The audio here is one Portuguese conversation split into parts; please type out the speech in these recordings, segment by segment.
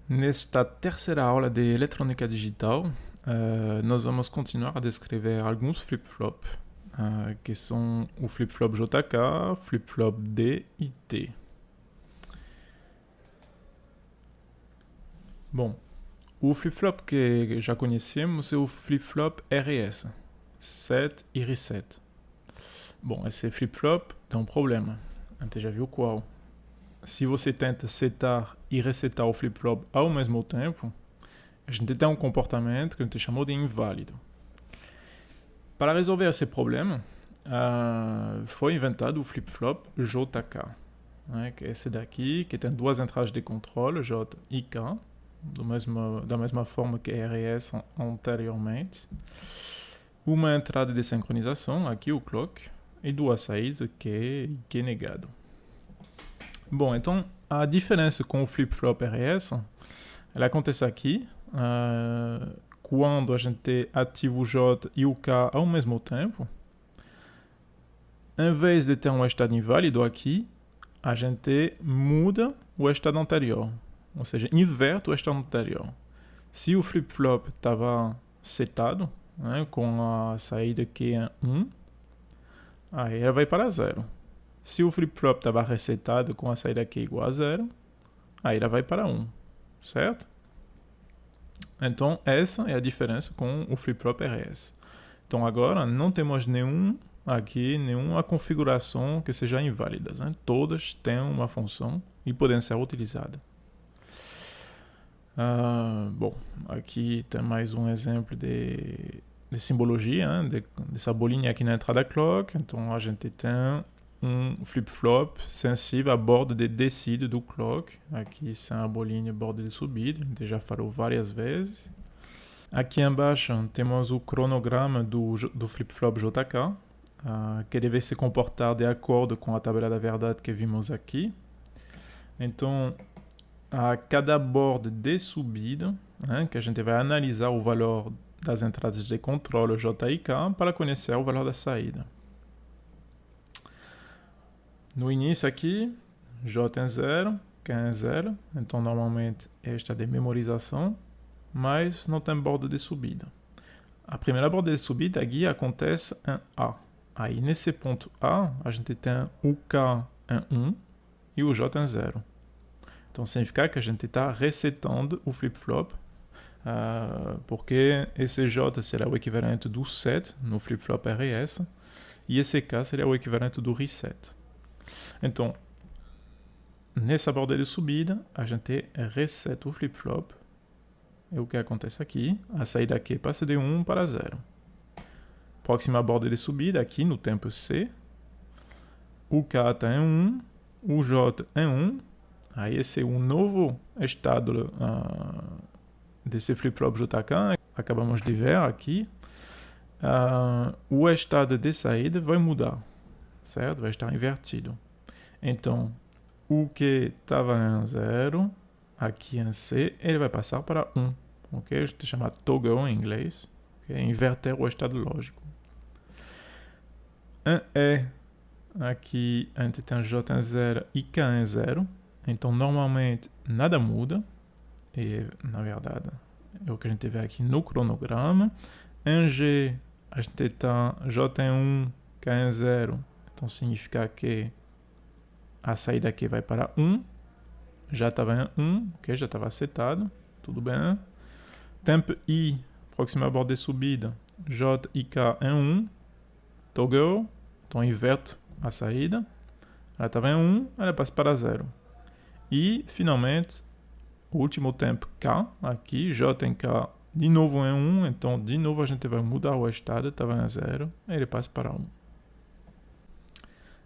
Nesta terceira aula de eletrônica digital, nós vamos continuar a descrever alguns flip-flop, que são o flip-flop JK, flip-flop D e T. Bom, o flip-flop que já conhecemos é o flip-flop RS, set e reset. Bom, esse flip-flop tem um problema, a gente já viu qual. Se você tenta setar e resetar o flip-flop ao mesmo tempo, a gente tem um comportamento que a gente chamou de inválido. Para resolver esse problema, foi inventado o flip-flop JK, né, que é esse daqui, que tem duas entradas de controle, J e K, da mesma forma que RS anteriormente. Uma entrada de sincronização, aqui o clock, e duas saídas, Q e Q negado. Bom, então a diferença com o flip-flop RS, ela acontece aqui, quando a gente ativa o J e o K ao mesmo tempo. Em vez de ter um estado inválido aqui, a gente muda o estado anterior, ou seja, inverte o estado anterior. Se o flip-flop estava setado, né, com a saída Q em 1, aí ela vai para 0. Se o flip-flop estava resetado com a saída Q igual a 0, aí ela vai para 1, certo? Então, essa é a diferença com o flip-flop RS. Então, agora, não temos nenhuma configuração que seja inválida, né? Todas têm uma função e podem ser utilizadas. Bom, aqui tem mais um exemplo de simbologia, né? Dessa bolinha aqui na entrada clock. Então, a gente tem um flip-flop sensível à borda de descida do clock. Aqui é a bolinha borda de subida, a gente já falou várias vezes. Aqui embaixo temos o cronograma do flip-flop JK, que deve se comportar de acordo com a tabela da verdade que vimos aqui. Então, a cada borda de subida, né, que a gente vai analisar o valor das entradas de controle J e K para conhecer o valor da saída. No início aqui, J em 0, K em 0, então normalmente esta é de memorização, mas não tem borda de subida. A primeira borda de subida aqui acontece em A. Aí nesse ponto A, a gente tem o K em 1 e o J em 0. Então significa que a gente está resetando o flip-flop, porque esse J será o equivalente do set no flip-flop RS e esse K seria o equivalente do reset. Então, nessa borda de subida, a gente reseta o flip-flop. E o que acontece aqui? A saída aqui passa de 1 para 0. Próxima borda de subida, aqui no tempo C. O K está em 1, o J em 1. Aí esse é um novo estado desse flip-flop JK. Acabamos de ver aqui. O estado de saída vai mudar, certo? Vai estar invertido. Então, o que estava em 0, aqui em C, ele vai passar para 1. Okay? A gente chama toggle em inglês. Okay? Inverter o estado lógico. Em E, aqui a gente tem J em 0 e K em 0. Então, normalmente, nada muda. E, na verdade, é o que a gente vê aqui no cronograma. Em G, a gente tem J em 1, K em 0. Então, significa que a saída aqui vai para 1. Já estava em 1, ok? Já estava setado. Tudo bem. Tempo I, próxima borda de subida. J e K em 1. Toggle. Então, inverto a saída. Ela estava em 1, ela passa para 0. E, finalmente, o último tempo K, aqui, J em K, de novo em 1. Então, de novo, a gente vai mudar o estado. Estava em 0, ele passa para 1.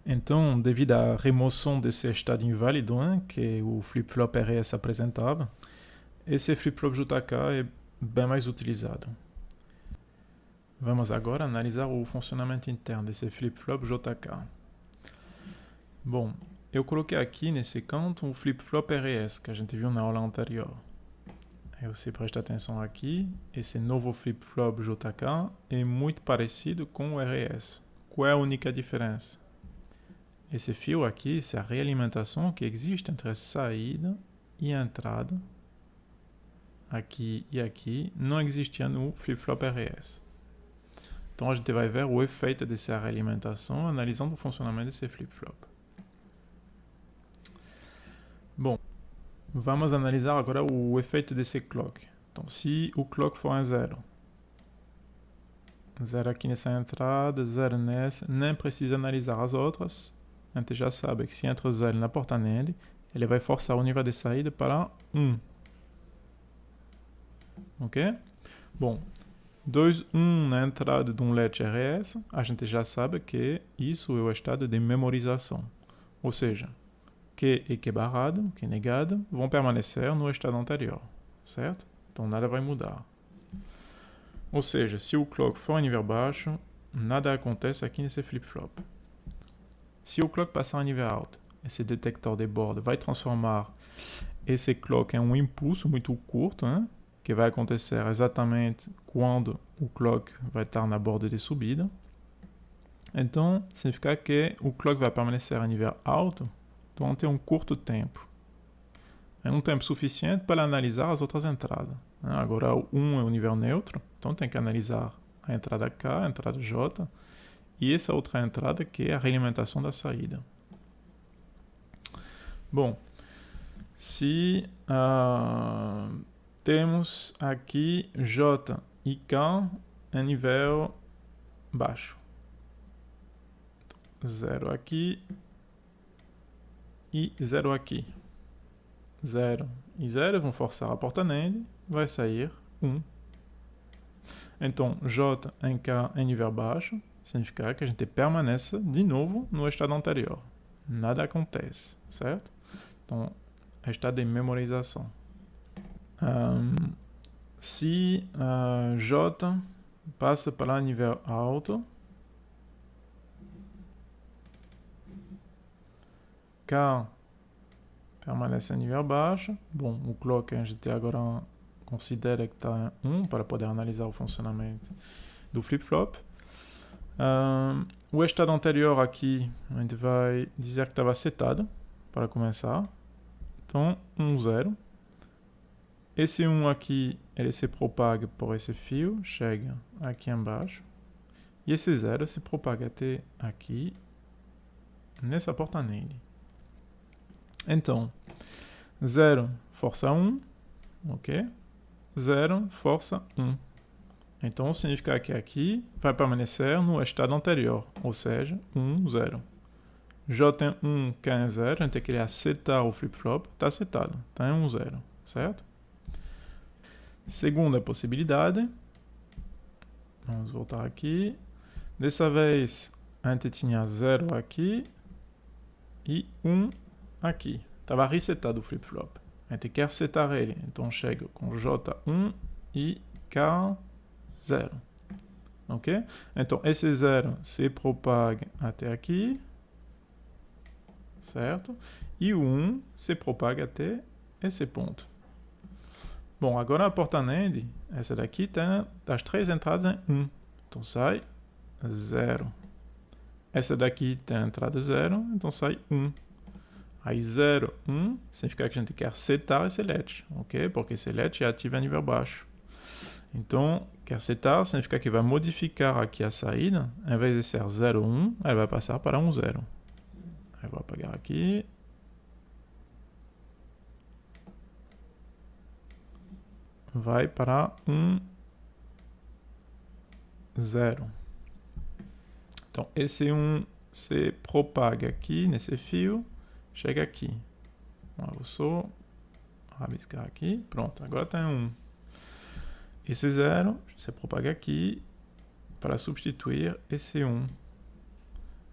Então, devido à remoção desse estado inválido, né, que o flip-flop RS apresentava, esse flip-flop JK é bem mais utilizado. Vamos agora analisar o funcionamento interno desse flip-flop JK. Bom, eu coloquei aqui nesse canto o flip-flop RS que a gente viu na aula anterior. Aí você presta atenção aqui, esse novo flip-flop JK é muito parecido com o RS. Qual é a única diferença? Esse fio aqui, é a realimentação que existe entre a saída e a entrada aqui e aqui, não existia no flip-flop RS. Então a gente vai ver o efeito dessa realimentação analisando o funcionamento desse flip-flop. Bom, vamos analisar agora o efeito desse clock. Então, se o clock for um 0, 0 aqui nessa entrada, 0 nessa, nem precisa analisar as outras. A gente já sabe que se entra 0 na porta NAND, ele vai forçar o nível de saída para 1. Ok? Bom, 2, 1 na entrada de um latch RS, a gente já sabe que isso é o estado de memorização. Ou seja, Q e Q barrado, Q negado, vão permanecer no estado anterior, certo? Então nada vai mudar. Ou seja, se o clock for em nível baixo, nada acontece aqui nesse flip-flop. Se o clock passar a nível alto, esse detector de borda vai transformar esse clock em um impulso muito curto, né? Que vai acontecer exatamente quando o clock vai estar na borda de subida. Então, significa que o clock vai permanecer a nível alto durante um curto tempo. É um tempo suficiente para analisar as outras entradas. Agora, o 1 é o nível neutro, então tem que analisar a entrada K, a entrada J, e essa outra entrada que é a realimentação da saída. Bom, se temos aqui J e K em nível baixo. 0 aqui e 0 aqui. 0 e 0 vão forçar a porta NAND, vai sair 1. Então, J em K em nível baixo, significa que a gente permanece de novo no estado anterior. Nada acontece, certo? Então, é estado de memorização. Se J passa para nível alto, K permanece a nível baixo. Bom, o clock a gente agora considera que está em 1 para poder analisar o funcionamento do flip-flop. O estado anterior aqui, a gente vai dizer que estava setado para começar. Então, 1, 0. Esse 1 aqui, ele se propaga por esse fio, chega aqui embaixo. E esse 0 se propaga até aqui, nessa porta NAND. Então, 0 força 1, ok? 0 força 1. Então, significa que aqui vai permanecer no estado anterior, ou seja, 1, 0. J em 1, K em 0, a gente tem que setar o flip-flop, está setado, está em 1, 0, certo? Segunda possibilidade, vamos voltar aqui. Dessa vez, a gente tinha 0 aqui e 1 aqui. Estava resetado o flip-flop. A gente quer setar ele. Então, chega com J1 e K0. Ok? Então, esse 0 se propaga até aqui. Certo? E o 1 se propaga até esse ponto. Bom, agora a porta NAND, essa daqui tem as 3 entradas em 1. Então, sai 0. Essa daqui tem a entrada 0, então sai 1. Aí 0, 1, significa que a gente quer setar esse latch, ok? Porque esse latch é ativo a nível baixo. Então, quer setar, significa que vai modificar aqui a saída. Em vez de ser 0, 1, ela vai passar para 1, 0. Aí eu vou apagar aqui. Vai para 1, 0. Então, esse 1 se propaga aqui nesse fio, chega aqui. Vou só rabiscar aqui. Pronto, agora tem 1. Esse 0 se propaga aqui para substituir esse 1.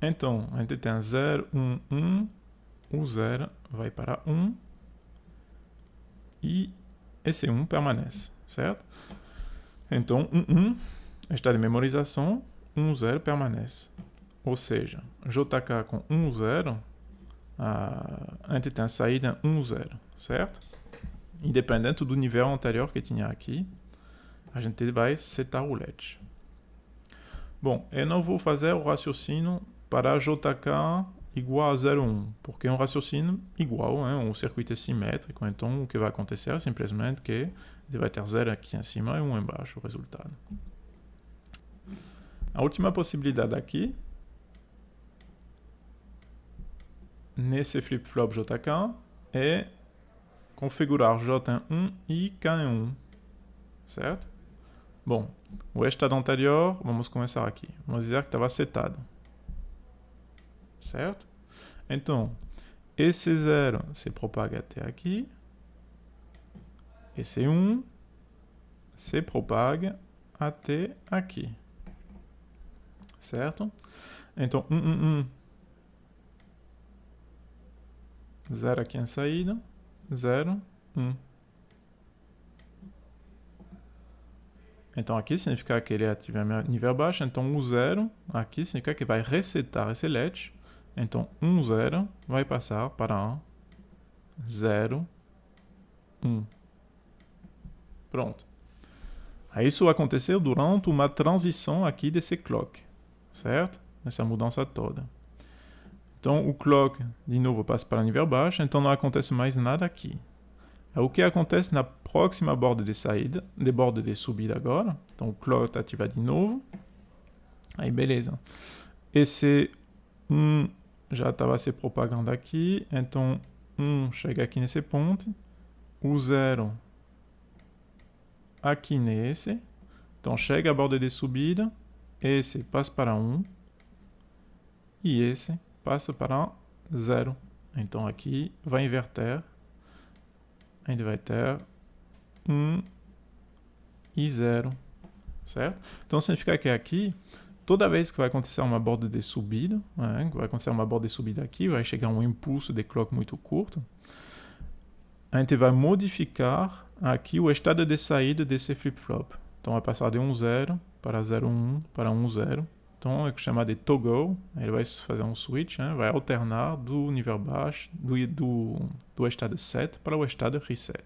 Então, a gente tem 0, 1, 1. O 0 vai para 1. E esse 1 permanece, certo? Então, 1, 1, está de memorização, 1, 0 permanece. Ou seja, JK com 1, 0, a gente tem a saída 1, 0, certo? Independente do nível anterior que tinha aqui, a gente vai setar o latch. Bom, eu não vou fazer o raciocínio para JK igual a 0,1, porque é um raciocínio igual, um circuito simétrico, então o que vai acontecer é simplesmente que ele vai ter 0 aqui em cima e 1 embaixo, o resultado. A última possibilidade aqui, nesse flip-flop JK, é configurar J em 1 e K em 1, certo? Bom, o estado anterior, vamos começar aqui. Vamos dizer que estava setado, certo? Então, esse 0 se propaga até aqui, esse 1 se propaga até aqui, certo? Então, 0 aqui em saída, 0, 1. Então aqui significa que ele ativa nível baixo, então o 0 aqui significa que vai resetar esse latch. Então 1, 0 vai passar para 0, 1. Pronto. Aí isso aconteceu durante uma transição aqui desse clock, certo? Essa mudança toda. Então o clock, de novo, passa para nível baixo, então não acontece mais nada aqui. O que acontece na próxima borda de saída, de borda de subida agora, então o clock ativa de novo, aí beleza. Esse 1 já estava se propagando aqui, então 1 chega aqui nesse ponto, o 0 aqui nesse, então chega a borda de subida, esse passa para 1, e esse passa para 0. Então aqui vai inverter, a gente vai ter 1 e 0, certo? Então significa que aqui, toda vez que vai acontecer uma borda de subida, vai acontecer uma borda de subida aqui, vai chegar um impulso de clock muito curto, a gente vai modificar aqui o estado de saída desse flip-flop. Então vai passar de 1, 0 para 0, 1 para 1, 0. Então é chamado de toggle, ele vai fazer um switch, vai alternar do nível baixo, do estado set para o estado reset,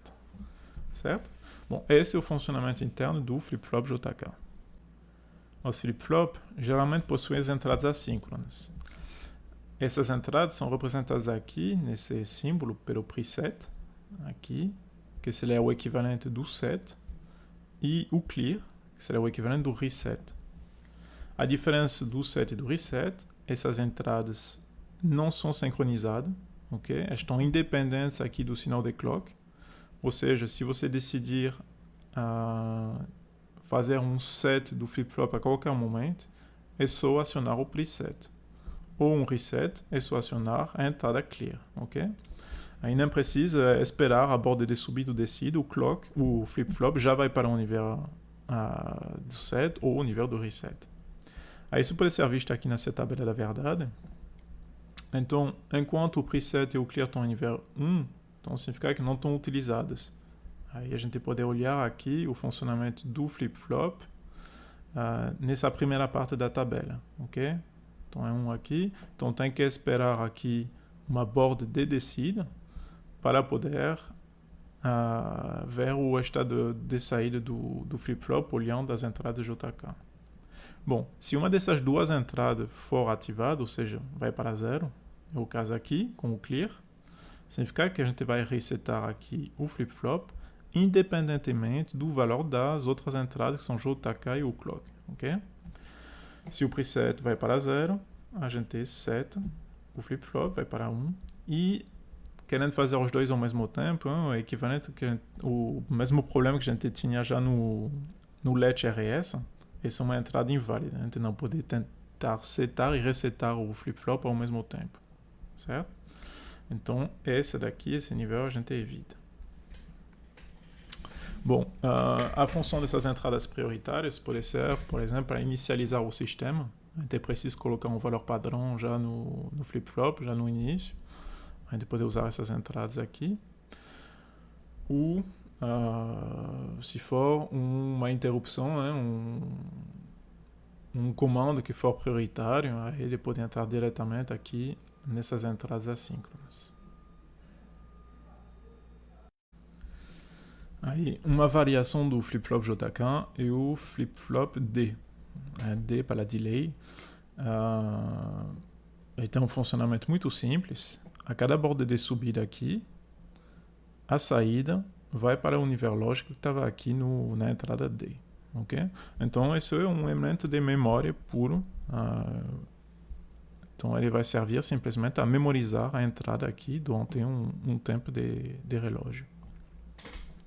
certo? Bom, esse é o funcionamento interno do flip-flop JK. Os flip-flop geralmente possuem as entradas assíncronas. Essas entradas são representadas aqui, nesse símbolo, pelo preset, aqui, que seria o equivalente do set, e o clear, que seria o equivalente do reset. A diferença do set e do reset, essas entradas não são sincronizadas, ok? Elas estão independentes aqui do sinal de clock. Ou seja, se você decidir fazer um set do flip-flop a qualquer momento, é só acionar o preset. Ou um reset, é só acionar a entrada clear, ok? Aí não precisa esperar a borda de subida ou descida, o flip-flop já vai para o nível do set ou o nível do reset. Aí isso pode ser visto aqui nessa tabela da verdade. Então, enquanto o preset e o clear estão em nível 1, então significa que não estão utilizadas. Aí a gente pode olhar aqui o funcionamento do flip-flop nessa primeira parte da tabela, ok? Então é 1 aqui, então tem que esperar aqui uma borda de descida para poder ver o estado de saída do flip-flop olhando as entradas JK. Bom, se uma dessas duas entradas for ativada, ou seja, vai para 0, é o caso aqui, com o clear, significa que a gente vai resetar aqui o flip-flop independentemente do valor das outras entradas que são JK e o clock, ok? Se o preset vai para 0, a gente seta o flip-flop, vai para 1, e querendo fazer os dois ao mesmo tempo, é equivalente o mesmo problema que a gente tinha já no latch RS. Essa é uma entrada inválida, a gente não pode tentar setar e resetar o flip-flop ao mesmo tempo, certo? Então, esse nível a gente evita. Bom, a função dessas entradas prioritárias pode ser, por exemplo, para inicializar o sistema. A gente precisa colocar um valor padrão já no flip-flop, já no início. A gente pode usar essas entradas aqui. Ou se for uma interrupção, um comando que for prioritário, aí ele pode entrar diretamente aqui nessas entradas assíncronas. Aí, uma variação do flip-flop JK é o flip-flop D. D para delay. ele tem um funcionamento muito simples. A cada borda de subida aqui, a saída vai para o nível lógico que estava aqui na entrada D. Okay? Então, esse é um elemento de memória puro. Então, ele vai servir simplesmente a memorizar a entrada aqui durante um tempo de relógio.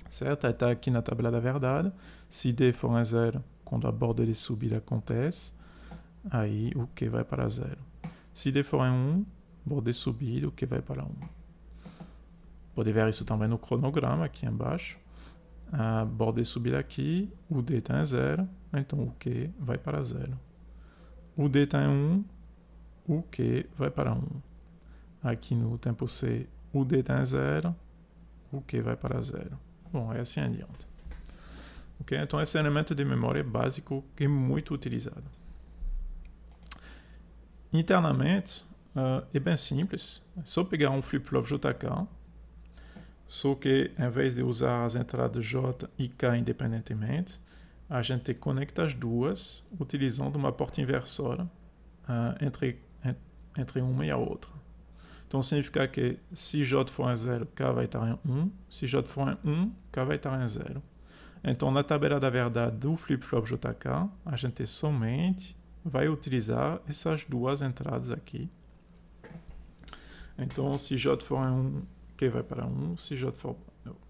Certo? Aí está aqui na tabela da verdade. Se D for um zero, quando a borda de subida acontece, aí o Q vai para 0. Se D for 1, borda de subida, o Q vai para 1. Pode ver isso também no cronograma aqui embaixo. A borda de subida aqui, o D está em 0, então o Q vai para 0. O D está em 1, o Q vai para 1. Aqui no tempo C, o D está em 0, o Q vai para 0. Bom, é assim adiante. Okay? Então, esse elemento de memória básico que é muito utilizado. Internamente, é bem simples. É só pegar um flip-flop JK, só que, em vez de usar as entradas J e K independentemente, a gente conecta as duas utilizando uma porta inversora entre uma e a outra. Então, significa que se J for em 0, K vai estar em 1. Se J for em 1, K vai estar em 0. Então, na tabela da verdade do flip-flop JK, a gente somente vai utilizar essas duas entradas aqui. Então, se J for em 1, Q vai para 1. Se J for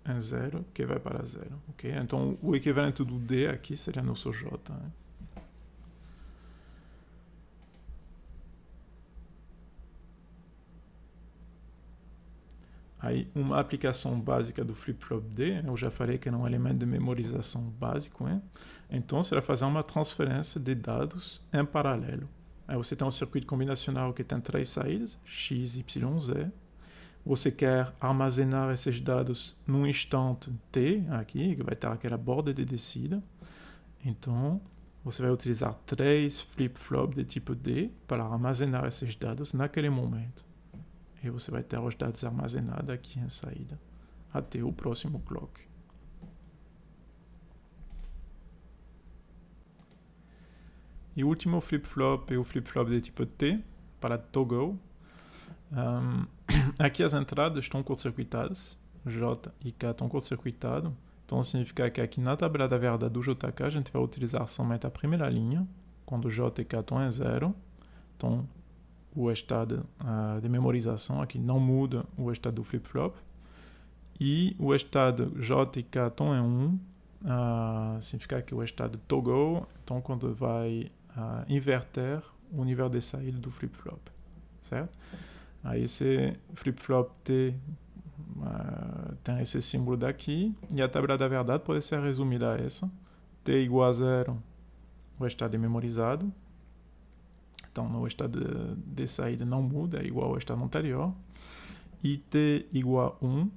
em 0, Q vai para 0. Okay? Então, o equivalente do D aqui seria nosso J. Né? Aí, uma aplicação básica do flip-flop D, eu já falei que é um elemento de memorização básico, hein? Então, será fazer uma transferência de dados em paralelo. Aí você tem um circuito combinacional que tem 3 saídas, X, Y, Z. Você quer armazenar esses dados num instante T, aqui, que vai ter aquela borda de descida. Então, você vai utilizar 3 flip-flops de tipo D para armazenar esses dados naquele momento. E você vai ter os dados armazenados aqui em saída, até o próximo clock. E o último flip-flop é o flip-flop de tipo T, para toggle. Aqui as entradas estão curto-circuitadas, J e K estão curto-circuitados. Então significa que aqui na tabela da verdade do JK a gente vai utilizar somente a primeira linha, quando J e K estão em 0. Então, o estado de memorização aqui não muda o estado do flip-flop. E o estado J e K estão em 1, significa que o estado toggle, então quando vai inverter o nível de saída do flip-flop, certo? Aí esse flip-flop T tem esse símbolo daqui, e a tabela da verdade pode ser resumida a essa. T igual a 0, o estado é memorizado. Então, o estado de saída não muda, é igual ao estado anterior. E T igual a 1,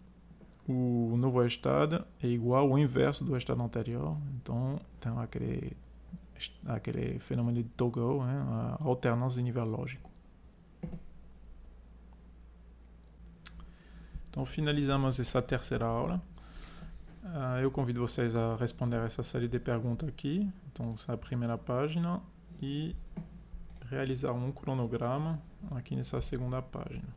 o novo estado é igual ao inverso do estado anterior. Então, tem aquele fenômeno de toggle, né? A alternância de nível lógico. Então, finalizamos essa terceira aula. Eu convido vocês a responder essa série de perguntas aqui. Então, essa é a primeira página. E realizar um cronograma aqui nessa segunda página.